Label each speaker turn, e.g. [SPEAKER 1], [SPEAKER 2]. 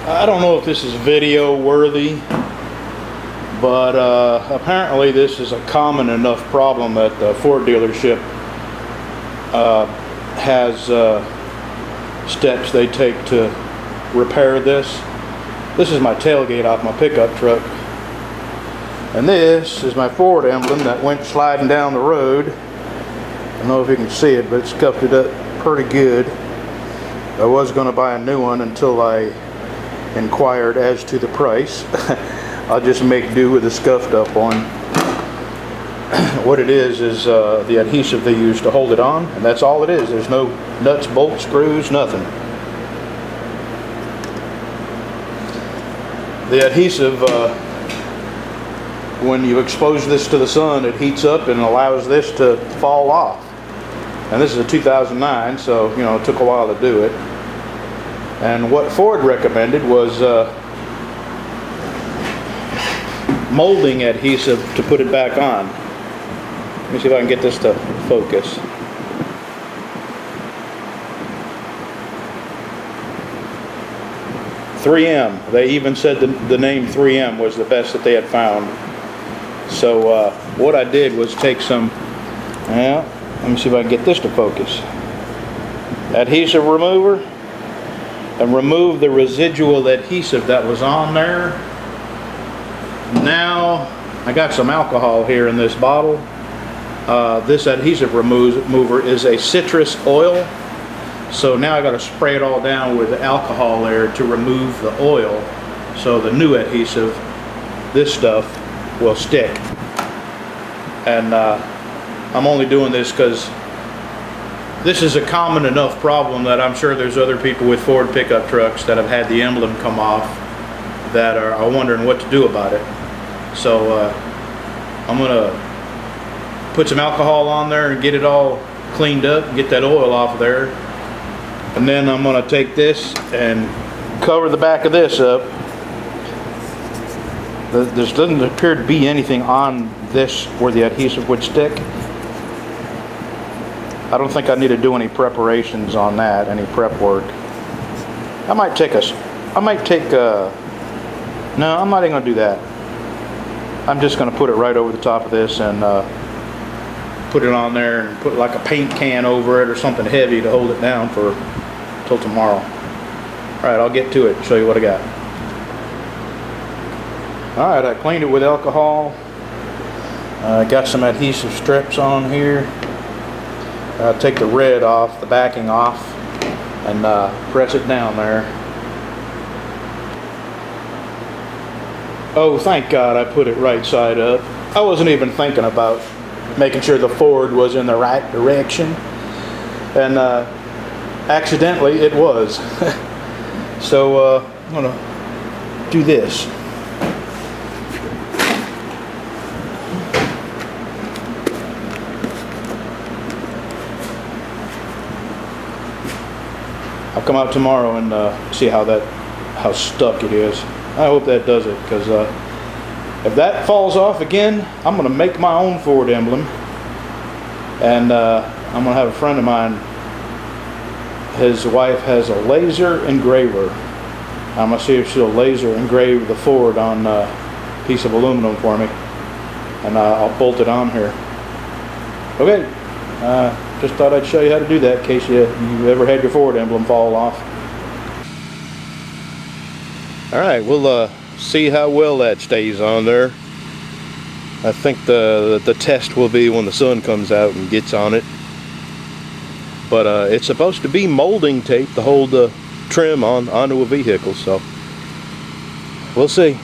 [SPEAKER 1] I don't know if this is video worthy, but apparently this is a common enough problem that the Ford dealership has steps they take to repair this. This is my tailgate off my pickup truck, and this is my Ford emblem that went sliding down the road. I don't know if you can see it, but it scuffed it up pretty good. I was going to buy a new one until I inquired as to the price. I'll just make do with the scuffed up one. What it is the adhesive they use to hold it on, and that's all it is. There's no nuts, bolts, screws, nothing. The adhesive, when you expose this to the sun, it heats up and allows this to fall off. And this is a 2009, so you know it took a while to do it. And what Ford recommended was molding adhesive to put it back on. Let me see if I can get this to focus. .3M. They even said the name 3M was the best that they had found. So what I did was take some, let me see if I can get this to focus, adhesive remover, and remove the residual adhesive that was on there. Now I got some alcohol here in this bottle. This adhesive remover is a citrus oil, so now I got to spray it all down with alcohol there to remove the oil, so the new adhesive, this stuff, will stick. And I'm only doing this because this is a common enough problem that I'm sure there's other people with Ford pickup trucks that have had the emblem come off that are wondering what to do about it. So I'm gonna put some alcohol on there and get it all cleaned up and get that oil off of there. And then I'm gonna take this and cover the back of this up. There doesn't appear to be anything on this where the adhesive would stick. I don't think I need to do any preparations on that, any prep work. No, I'm not even gonna do that. I'm just gonna put it right over the top of this and put it on there and put like a paint can over it or something heavy to hold it down for till tomorrow. All right, I'll get to it and show you what I got. All right, I cleaned it with alcohol. Got some adhesive strips on here. Take the red off, the backing off, and press it down there. Oh, thank God I put it right side up. I wasn't even thinking about making sure the Ford was in the right direction, and accidentally it was. So I'm gonna do this. I'll come out tomorrow and see how stuck it is. I hope that does it, because if that falls off again, I'm going to make my own Ford emblem. And I'm going to have a friend of mine, his wife has a laser engraver. I'm going to see if she'll laser engrave the Ford on a piece of aluminum for me. And I'll bolt it on here. Okay. Just thought I'd show you how to do that in case you ever had your Ford emblem fall off. Alright, we'll see how well that stays on there. I think the test will be when the sun comes out and gets on it. But it's supposed to be molding tape to hold the trim onto a vehicle, so we'll see.